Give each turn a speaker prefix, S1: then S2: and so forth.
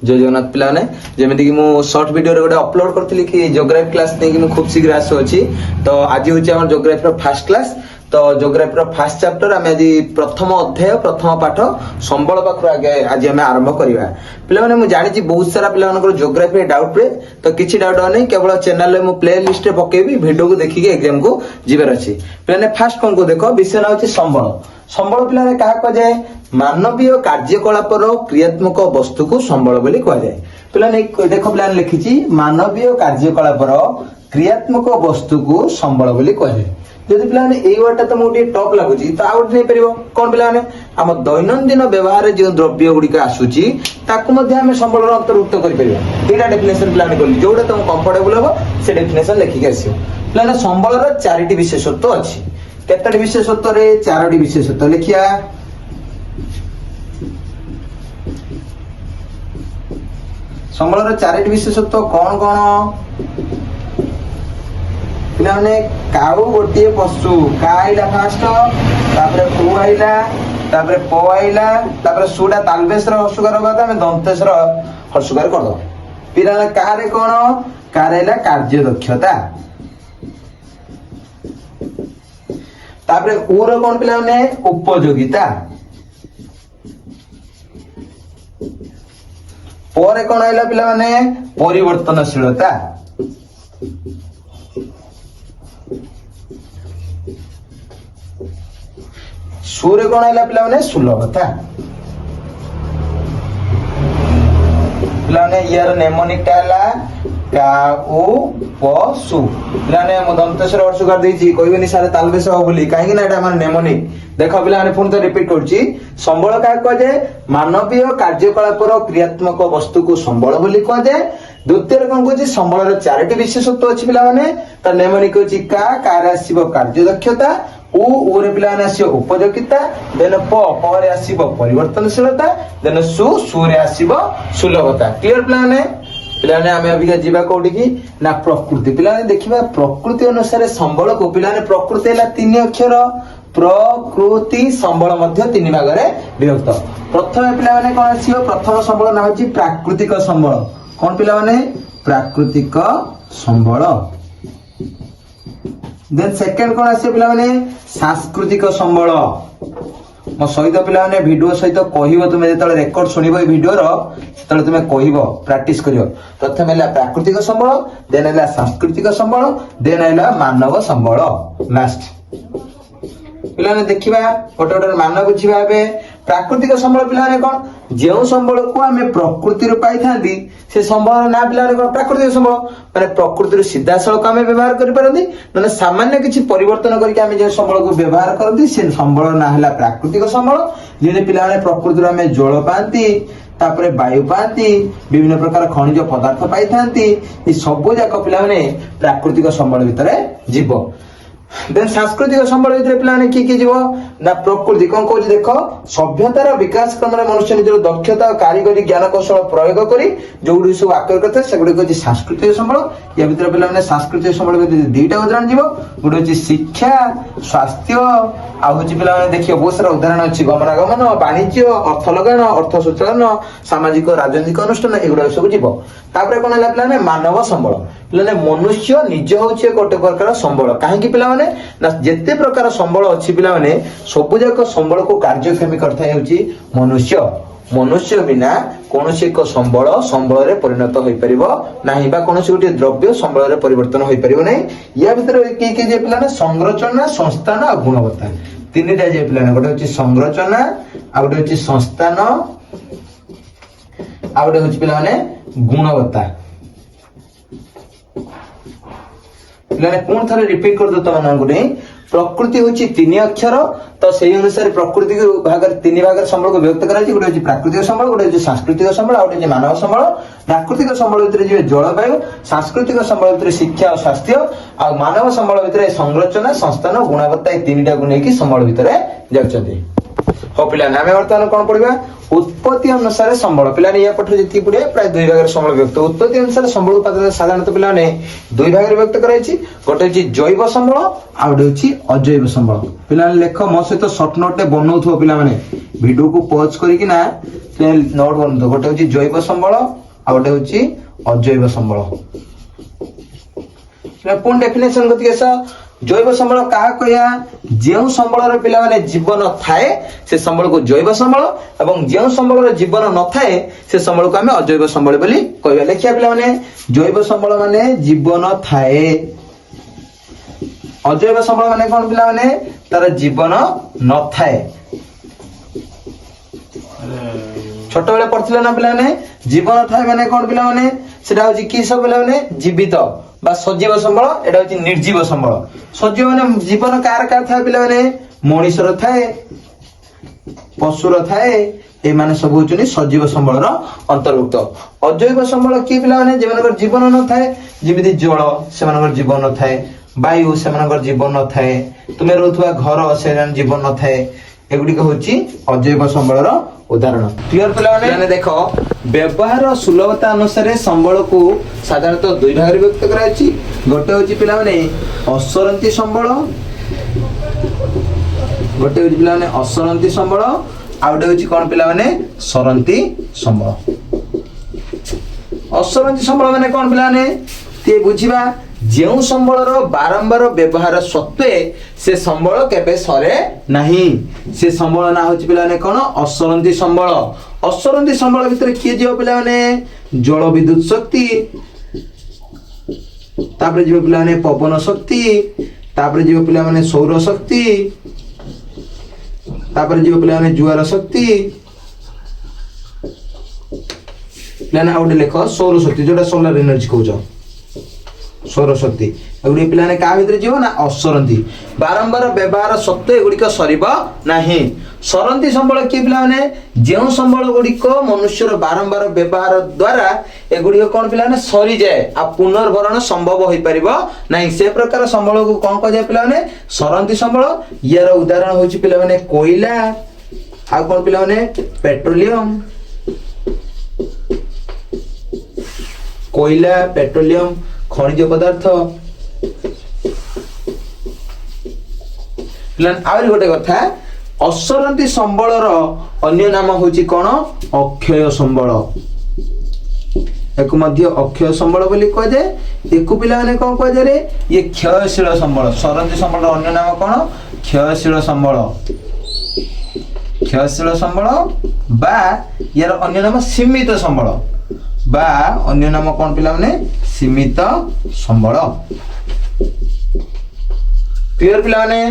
S1: जय जगन्नाथ पिलाने जेमिति कि मु शॉर्ट वीडियो रे गोटे अपलोड करथिली कि ज्योग्राफी क्लास नै कि मु खूब शीघ्र आसु अछि। तो आज होछि हमर ज्योग्राफी रो फर्स्ट क्लास। तो ज्योग्राफी रो फर्स्ट चैप्टर आमे आज प्रथम अध्याय प्रथम पाठ संबल पाखु आगे आज आमे आरंभ करिवा। पिला माने मु जानि छि बहुत सारा पिला मानकर ज्योग्राफी डाउट पे तो किछि डाउट नै केवल चैनल रे मु प्ले लिस्ट रे पकेबी वीडियो को देखि के एग्जाम को जिबर अछि। पिला ने फर्स्ट कोन को देखो विषय ना होछि संबल। संबल पिला ने कहा को जाय मानवीय कार्यकलाप रो क्रियात्मक वस्तु को संबल बोली कहा जाय। पिला ने देखो पिला ने लिखि छि मानवीय कार्यकलाप रो क्रियात्मक वस्तु को संबल बोली कहा जाय। जदि पिला ने एई वर्डटा त मोटी टॉप लागुची त आउट नै परिबो कोन पिला ने हम दैनंदिन व्यवहार रे जो द्रव्य गुडी का आसुची ताकू मध्ये हम संबल रो अंतर्भुक्त करि परिबा। एटा डेफिनेशन पिला ने बोली जोडा तुम कंफर्टेबल हो से डेफिनेशन लिखि के आसियो। पिला ने संबल रो चारिटी विशेषत्व अछि। केतटी विशेषत्व रे चारोटी विशेषत्व लिखिया। संबल रो चारिटी विशेषत्व कोन कोन पिला माने काउ गोटे पशु का आइला फास्ट तापरे फु आइला तापरे प आइला तापरे सुडा तालबेस रो हसुगार बात हम दंतेस रो हसुगार कर दो। पिला ने कारे कोन कारेला कार्य दक्षता तापरे ऊर कोन पिला माने उपयोगिता परे कोन आइला पिला माने परिवर्तनशीलता सूर्य कोण आइला पिला माने सुलभता पिला ने यार नेमोनिक टाला काउ पशु पिला ने मो दंतेश्वर वर्ष कर देछि कहबेनी सारे तालबेस हो बोली काहे ना एटा माने नेमोनिक देखो पिला ने पुन तो रिपीट करछि संबल का कह जाय मानवीय कार्यकलाप रो क्रियात्मक वस्तु को संबल बोली कह जाय। द्वितीय कोन कहछि संबल रो चारिटी विशेषत्व अछि पिला माने त नेमोनिक अछि का कार आसीबो कार्य दक्षता ऊ रे पिला ने आसीबो उपयोगिता देन प रे आसीबो परिवर्तनशीलता देन सु रे आसीबो सुलभता। क्लियर पिला ने आमे अभी जीवा कोठी की ना प्रकृति पिला ने देखिबा प्रकृति अनुसार संबल को पिला ने प्रकृति हला तीन अक्षर प्रकृति संबल मध्य तीन भाग रे विभक्त। प्रथम पिला माने कोन आसीबो प्रथम संबल ना होची प्राकृतिक संबल कोन पिला माने प्राकृतिक संबल। देन सेकंड कोन आसीबो पिला माने सांस्कृतिक संबल मो सहित पिला माने वीडियो सहित कहिबो तुमे जेतले रेकॉर्ड सुनिबो ए वीडियो रो तले तुमे कहिबो प्रैक्टिस करियो। प्रथम हला प्राकृतिक संबल देन हला सांस्कृतिक संबल देन हला मानव संबल लास्ट। पिला ने देखिबा गोटे गोटे मान बुझिबा बे प्राकृतिक संबल पिला ने कोन जेउ संबल को हमें प्रकृति रो पाई थांदी से संबल ना पिला ने कोन प्राकृतिक संबल माने प्रकृति रो सीधा सळक हमें व्यवहार करि परंदी माने सामान्य किछि परिवर्तन करके हमें जे संबल को व्यवहार करंदी से संबल ना हला प्राकृतिक संबल। जे पिला ने प्रकृति रो हमें जल पांती तापरे वायु पांती विभिन्न प्रकार खनिज पदार्थ पाई थांती ई सब जाक पिला माने प्राकृतिक संबल भितरे जीव। देन सांस्कृतिक संबल भितर पिला ने की जीव ना प्रकृति कोन कहू देखो सभ्यतार विकास क्रम रे मनुष्य निजर दक्षता और कारीगरी ज्ञान कौशल प्रयोग करी जोडी सब आकर करथे सेगुडी कहू सांस्कृतिक संबल। या भितर पिला ने सांस्कृतिक संबल भितर दुईटा उदाहरण जीव गोटे होची शिक्षा स्वास्थ्य आ होची पिला ने देखियो बहुत सारा उदाहरण अछि गमनागमन वाणिज्य अर्थ लगान अर्थ संचालन सामाजिक राजनीतिक अनुष्ठान एगुडा सब जीव। तापरे कोन हला पिला ने मानव संबल पिला ने मनुष्य निज होची गोटे प्रकार संबल काहे कि पिला माने ना जेते प्रकार संबल अछि पिला माने सब जाक संबल को कार्यक्षमी करथा हेउची मनुष्य। मनुष्य बिना कोनोसी एक संबल संबल रे परिणत होई परिबो नाही बा कोनोसी गोटे द्रव्य संबल रे परिवर्तन होई परिबो नै। या भीतर के जे पिला ने संरचना संस्थान आ गुणवत्ता तीनटा जे पिला ने गोटे होची संरचना आ गोटे होची संस्थान आ गोटे होची पिला माने गुणवत्ता। पिला ने पुन थरे रिपीट कर दो तमन गुने प्रकृति होची तीन अक्षर तो सेही अनुसार प्रकृति के भाग तीन भाग संबल को व्यक्त कराई गोटे होची प्राकृतिक संबल गोटे होची सांस्कृतिक संबल आ गोटे होची मानव संबल। प्राकृतिक संबल भितर जे जलवायु सांस्कृतिक संबल भितर शिक्षा और स्वास्थ्य आ मानव संबल भितर संरचना संस्थान गुणवत्ता ए तीनटा को नेकी संबल भितर जाउछथि। हो पिलाने आमे वर्तमान कोन पढिबा उत्पत्ति अनुसार संबल पिलाने या पठो जति पढे प्राय दुई भाग रे संबल व्यक्त उत्पत्ति अनुसार संबल उपादान साधारणतः पिलाने दुई भाग रे व्यक्त कराइछि गोटे छि जैव संबल आ गोटे छि अजैव संबल पिलाने लेख मो सहित शॉर्ट नोट बनौथो पिला माने वीडियो को पॉज करी कि ना नोट बनौथो गोटे छि जैव संबल आ गोटे छि अजैव संबल पुन डेफिनेशन गति केसा जैव संबल कहा कहया जेउ संबल रे पिला माने जीवन थाए से संबल को जैव संबल एवं जेउ संबल रे जीवन न थाए से संबल को हमें अजैव संबल बोली कहया लेखिया पिला माने जैव संबल माने जीवन थाए अजैव संबल माने कोन पिला माने तार जीवन न थाए छोट बेले पढ़थिले ना पिला माने जीवन थाए माने कोन पिला माने सेटा होची की सब पिला माने जीवित बा सजीव संबल एटा होची निर्जीव संबल सजीव माने जीवन कार कार थाए पिला माने मनुष्यर थाए पशुर थाए ए माने सब होचनी सजीव संबल रो अंतर्भुक्त अजैव संबल की पिला माने जेमानकर जीवन न थाए जेमिति जल सेमानकर जीवन न थाए वायु सेमानकर जीवन न थाए तुमे रहथुवा घर सेमान जीवन न थाए एगुडी को होची अजैव संबल रो उदाहरण क्लियर पिला माने देखो व्यवहार सुलभता अनुसार संबल को साधारणतः दुई भाग रे व्यक्त करायछि गोटे होची पिला माने असरंती संबल गोटे होची पिला माने असरंती संबल आ गोटे होची कोन पिला माने सरंती संबल असरंती संबल माने कोन पिला माने ते बुझिबा जेउ संबलर बारंबार व्यवहार सत्वे से संबल केबे सरे नाही से संबल ना होची पिला माने कोन असरंती संबल असरंती संबल भितर किए जियो पिला माने जल विद्युत शक्ति तापर जियो पिला माने पवन शक्ति तापर जियो पिला माने सौर शक्ति तापर जियो पिला माने जुआर शक्ति पिला आउट लेखो सौर शक्ति जोटा सोलर एनर्जी कहउछ सौर शक्ति एगुडी पिलाने का भितर जीव ना असरंती बारंबार व्यवहार सत्वे एगुडी को सरीबा नाही सरंती संबल की पिला माने जेउ संबल गुडी को मनुष्यर बारंबार व्यवहार द्वारा एगुडी कोन पिला माने सरी जाए आ पुनर्भरण संभव होई परिबो नाही से प्रकार संबल को कोन को जाय पिला माने सरंती संबल यार उदाहरण होची पिला माने कोयला आ कोन पिला माने पेट्रोलियम कोयला पेट्रोलियम खनिज पदार्थ आउरी गोटे कथा असरंती संबलर अन्य नाम होची कोन अक्षय संबल एको मध्य अक्षय संबल बोली कह जाए एको पिला माने कोन कह जाय रे ये क्षयशील संबल सरंती संबलर अन्य नाम कोन क्षयशील संबल क्षयशील संबल बा यार अन्य नाम सीमित संबल बा अन्य नाम कोन पिला माने सीमित संबल क्लियर पिला माने